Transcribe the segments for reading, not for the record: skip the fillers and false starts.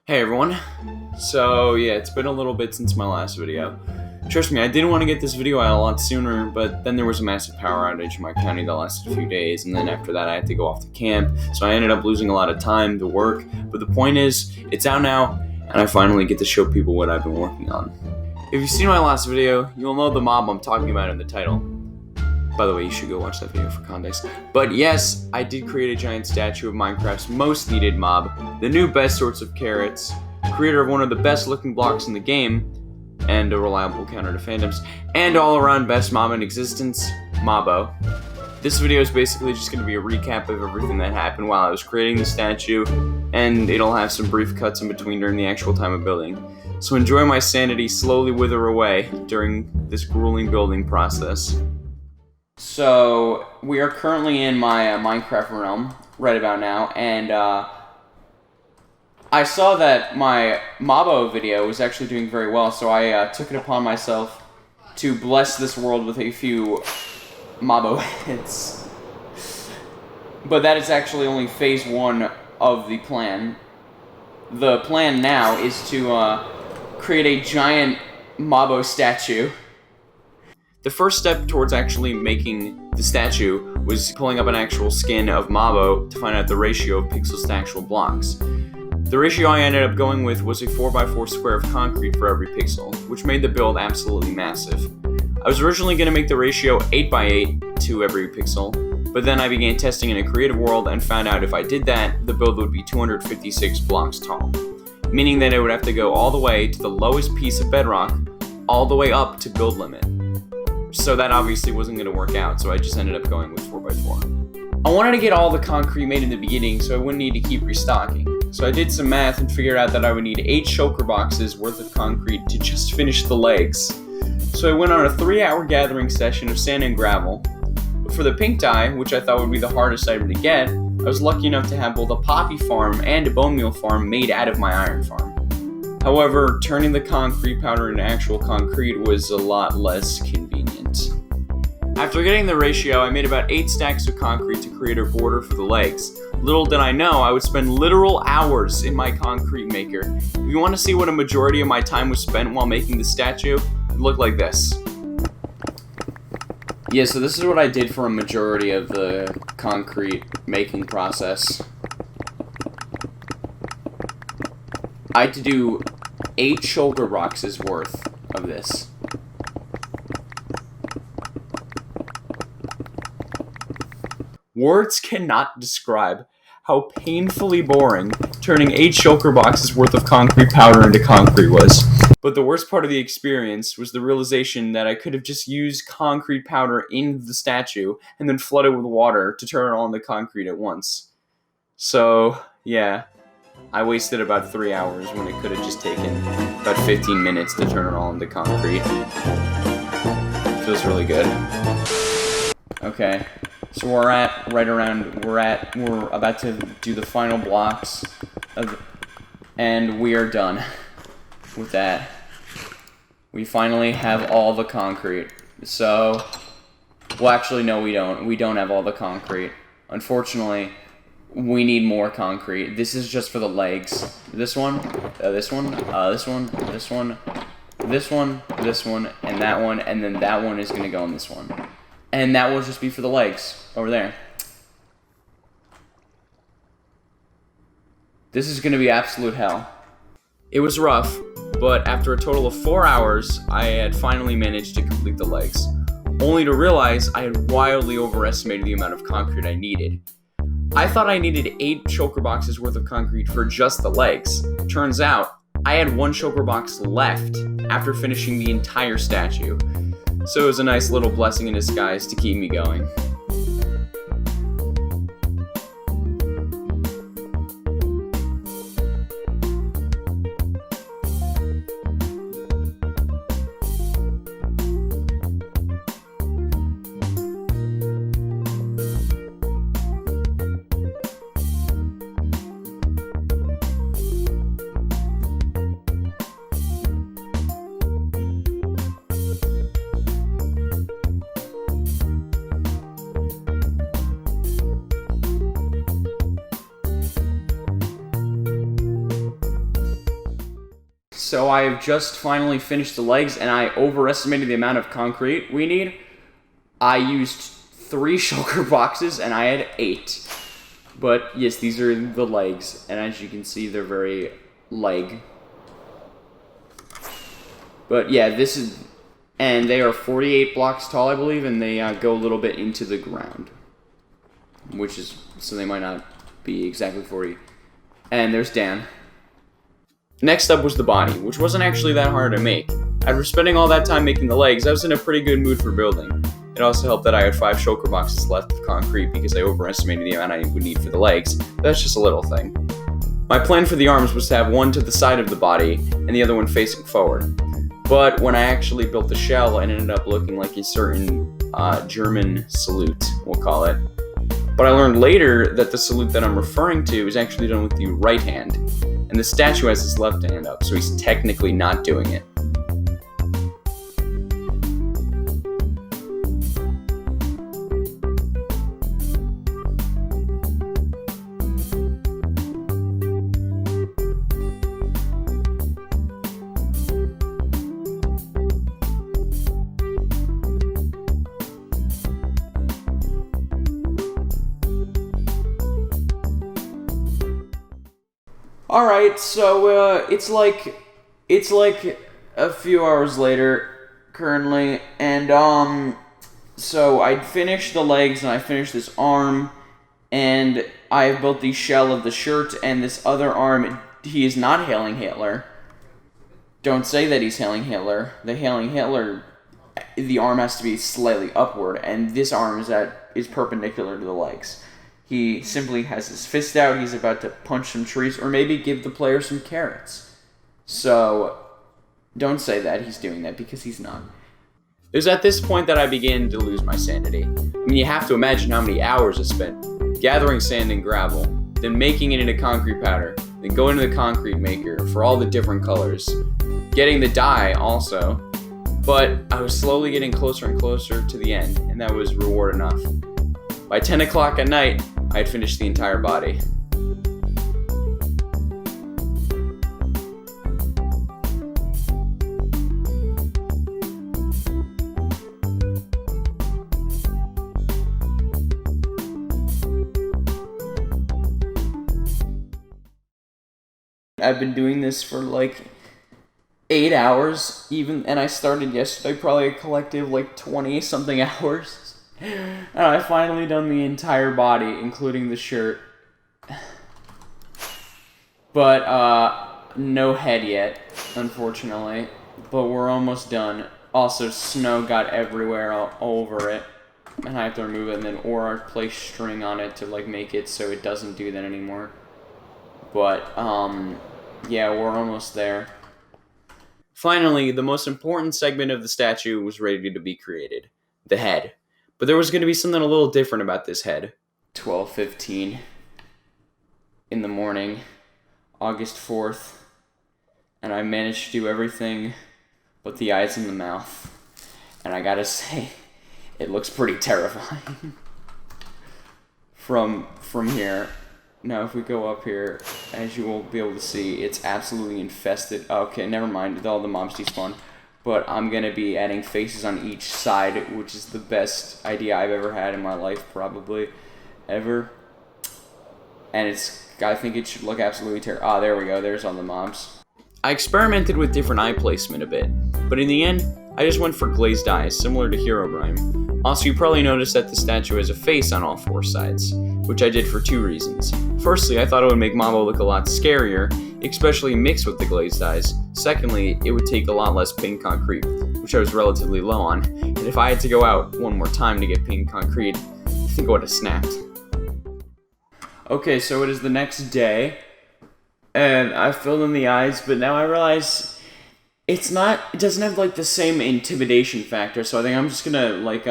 Hey everyone. So yeah, it's been a little bit since my last video. Trust me, I didn't want to get this video out a lot sooner, but then there was a massive power outage in my county that lasted a few days, and then after that I had to go off to camp, so I ended up losing a lot of time to work. But the point is, it's out now, and I finally get to show people what I've been working on. If you've seen my last video, you'll know the mob I'm talking about in the title. By the way, you should go watch that video for context. But yes, I did create a giant statue of Minecraft's most needed mob, the new best sorts of carrots, creator of one of the best looking blocks in the game, and a reliable counter to fandoms, and all around best mob in existence, Mobbo. This video is basically just going to be a recap of everything that happened while I was creating the statue, and it'll have some brief cuts in between during the actual time of building. So enjoy my sanity slowly wither away during this grueling building process. So, we are currently in my Minecraft realm, right about now, and I saw that my Mobbo video was actually doing very well, so I took it upon myself to bless this world with a few Mobbo hits. But that is actually only phase 1 of the plan. The plan now is to create a giant Mobbo statue. The first step towards actually making the statue was pulling up an actual skin of Mobbo to find out the ratio of pixels to actual blocks. The ratio I ended up going with was a 4x4 square of concrete for every pixel, which made the build absolutely massive. I was originally going to make the ratio 8x8 to every pixel, but then I began testing in a creative world and found out if I did that, the build would be 256 blocks tall, meaning that it would have to go all the way to the lowest piece of bedrock, all the way up to build limit. So that obviously wasn't going to work out, so I just ended up going with 4x4. I wanted to get all the concrete made in the beginning so I wouldn't need to keep restocking. So I did some math and figured out that I would need 8 shulker boxes worth of concrete to just finish the legs. So I went on a 3-hour gathering session of sand and gravel. But for the pink dye, which I thought would be the hardest item to get, I was lucky enough to have both a poppy farm and a bone meal farm made out of my iron farm. However, turning the concrete powder into actual concrete was a lot less convenient. After getting the ratio, I made about 8 stacks of concrete to create a border for the legs. Little did I know, I would spend literal hours in my concrete maker. If you want to see what a majority of my time was spent while making the statue, it looked like this. Yeah, so this is what I did for a majority of the concrete making process. I had to do 8 shulker boxes worth of this. Words cannot describe how painfully boring turning 8 shulker boxes worth of concrete powder into concrete was. But the worst part of the experience was the realization that I could have just used concrete powder in the statue and then flooded it with water to turn it all into concrete at once. So, yeah. I wasted about 3 hours when it could have just taken about 15 minutes to turn it all into concrete. Feels really good. Okay, so we're about to do the final blocks and we are done with that. We finally have all the concrete. So, well actually no, we don't. We don't have all the concrete. Unfortunately, we need more concrete. This is just for the legs. This one, this one, this one, this one, this one, this one, and that one, and then that one is gonna go in this one. And that will just be for the legs, over there. This is gonna be absolute hell. It was rough, but after a total of 4 hours, I had finally managed to complete the legs. Only to realize I had wildly overestimated the amount of concrete I needed. I thought I needed 8 shulker boxes worth of concrete for just the legs. Turns out, I had 1 shulker box left after finishing the entire statue. So it was a nice little blessing in disguise to keep me going. so I have just finally finished the legs, and I overestimated the amount of concrete we need. I used 3 shulker boxes, and I had 8. But yes, these are the legs, and as you can see, they're very leg. But yeah, this is, and they are 48 blocks tall, I believe, and they go a little bit into the ground, which is, so they might not be exactly 40. And there's Dan. Next up was the body, which wasn't actually that hard to make. After spending all that time making the legs, I was in a pretty good mood for building. It also helped that I had 5 shulker boxes left of concrete because I overestimated the amount I would need for the legs. But that's just a little thing. My plan for the arms was to have one to the side of the body and the other one facing forward. But when I actually built the shell, it ended up looking like a certain German salute, we'll call it. But I learned later that the salute that I'm referring to is actually done with the right hand, and the statue has his left hand up, so he's technically not doing it. Alright, so it's like a few hours later currently, and so I finished the legs and I finished this arm, and I have built the shell of the shirt, and this other arm, he is not hailing Hitler. Don't say that he's hailing Hitler. The hailing Hitler, the arm has to be slightly upward, and this arm is perpendicular to the legs. He simply has his fist out, he's about to punch some trees, or maybe give the player some carrots. So, don't say that he's doing that, because he's not. It was at this point that I began to lose my sanity. I mean, you have to imagine how many hours I spent gathering sand and gravel, then making it into concrete powder, then going to the concrete maker for all the different colors, getting the dye also. But I was slowly getting closer and closer to the end, and that was reward enough. By 10 o'clock at night, I had finished the entire body. I've been doing this for like 8 hours, and I started yesterday, probably a collective like 20-something hours. And I finally done the entire body, including the shirt. But, no head yet, unfortunately. But we're almost done. Also, snow got everywhere all over it. And I have to remove it, and then or place string on it to, like, make it so it doesn't do that anymore. But, yeah, we're almost there. Finally, the most important segment of the statue was ready to be created. The head. But there was going to be something a little different about this head. 12:15 in the morning, August 4th, and I managed to do everything but the eyes and the mouth. And I gotta say, it looks pretty terrifying from here. Now, if we go up here, as you will be able to see, it's absolutely infested. Okay, never mind, all the mobs despawned. But I'm going to be adding faces on each side, which is the best idea I've ever had in my life, probably, ever. And I think it should look absolutely terrible. Ah, there we go, there's all the mobs. I experimented with different eye placement a bit, but in the end, I just went for glazed eyes, similar to Herobrine. Also, you probably noticed that the statue has a face on all 4 sides, which I did for 2 reasons. Firstly, I thought it would make Mobbo look a lot scarier, especially mixed with the glazed eyes. Secondly, it would take a lot less pink concrete, which I was relatively low on, and if I had to go out one more time to get pink concrete, I think I would have snapped. Okay, so it is the next day, and I filled in the eyes, but now I realize it doesn't have like the same intimidation factor, so I think I'm just gonna like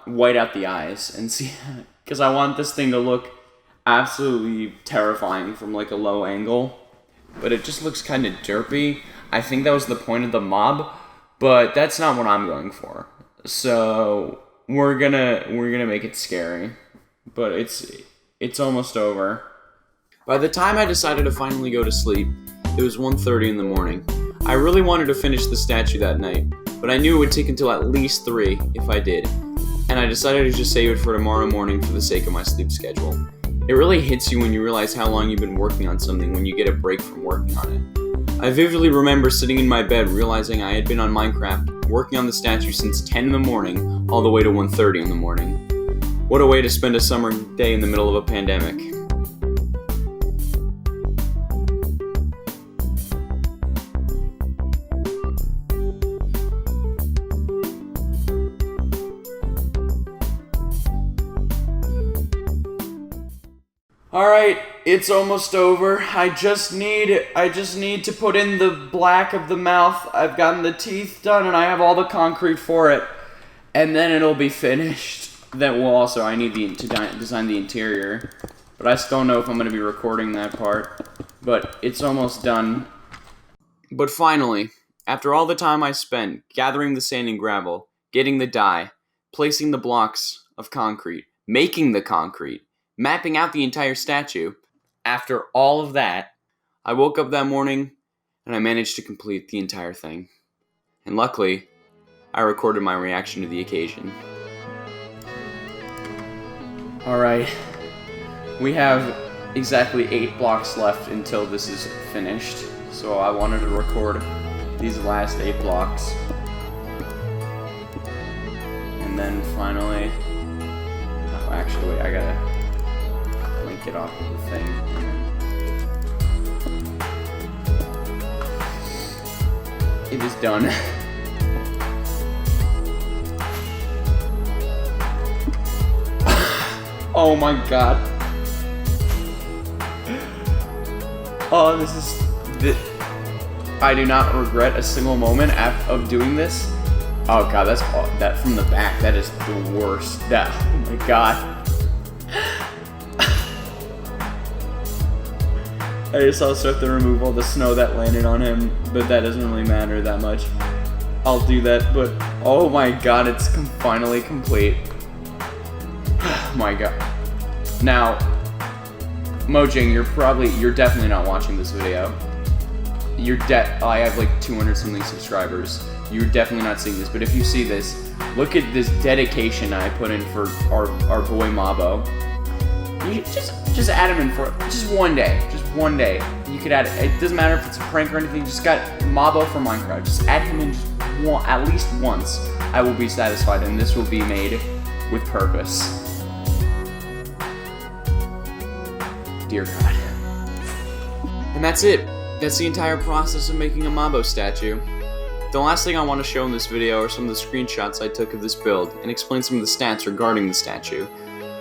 white out the eyes and see, because I want this thing to look absolutely terrifying from like a low angle, but it just looks kind of derpy. I think that was the point of the mob, but that's not what I'm going for. So we're gonna make it scary, but it's almost over. By the time I decided to finally go to sleep, it was 1:30 in the morning. I really wanted to finish the statue that night, but I knew it would take until at least 3 if I did, and I decided to just save it for tomorrow morning for the sake of my sleep schedule. It really hits you when you realize how long you've been working on something when you get a break from working on it. I vividly remember sitting in my bed realizing I had been on Minecraft working on the statue since 10 in the morning all the way to 1:30 in the morning. What a way to spend a summer day in the middle of a pandemic. Alright, it's almost over. I just need to put in the black of the mouth. I've gotten the teeth done and I have all the concrete for it. And then it'll be finished. I need to design the interior. But I still don't know if I'm going to be recording that part. But it's almost done. But finally, after all the time I spent gathering the sand and gravel, getting the dye, placing the blocks of concrete, making the concrete, mapping out the entire statue, after all of that, I woke up that morning and I managed to complete the entire thing. And luckily, I recorded my reaction to the occasion. Alright, we have exactly 8 blocks left until this is finished, so I wanted to record these last 8 blocks. And then finally, actually wait, I gotta get off of the thing. It is done. Oh my god. Oh, I do not regret a single moment of doing this. Oh god, that from the back, that is the worst. Oh my god. I just also have to remove all the snow that landed on him, but that doesn't really matter that much. I'll do that, but oh my god, it's finally complete. Oh my god. Now, Mojang, you're definitely not watching this video. I have like 200 something subscribers. You're definitely not seeing this, but if you see this, look at this dedication I put in for our boy Mobbo. You just add him in for just one day. Just one day. You could add it. It doesn't matter if it's a prank or anything. Just got Mobbo for Minecraft. Just add him in at least once. I will be satisfied, and this will be made with purpose. Dear God. And that's it. That's the entire process of making a Mobbo statue. The last thing I want to show in this video are some of the screenshots I took of this build, and explain some of the stats regarding the statue.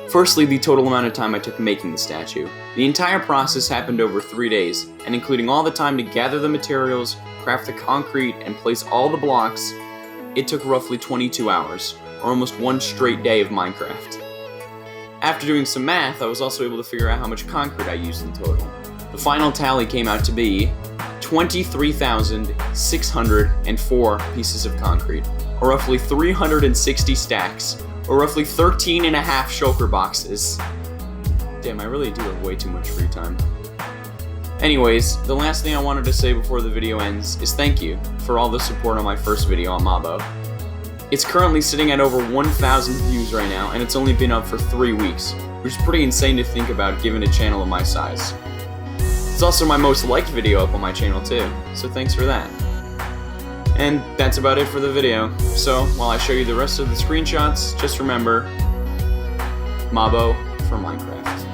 Firstly, the total amount of time I took making the statue. The entire process happened over 3 days, and including all the time to gather the materials, craft the concrete, and place all the blocks, it took roughly 22 hours, or almost 1 straight day of Minecraft. After doing some math, I was also able to figure out how much concrete I used in total. The final tally came out to be 23,604 pieces of concrete, or roughly 360 stacks, or roughly 13 and a half shulker boxes. Damn, I really do have way too much free time. Anyways, the last thing I wanted to say before the video ends is thank you for all the support on my first video on Mobbo. It's currently sitting at over 1,000 views right now, and it's only been up for 3 weeks, which is pretty insane to think about given a channel of my size. It's also my most liked video up on my channel too, so thanks for that. And that's about it for the video. So, while I show you the rest of the screenshots, just remember, Mobbo for Minecraft.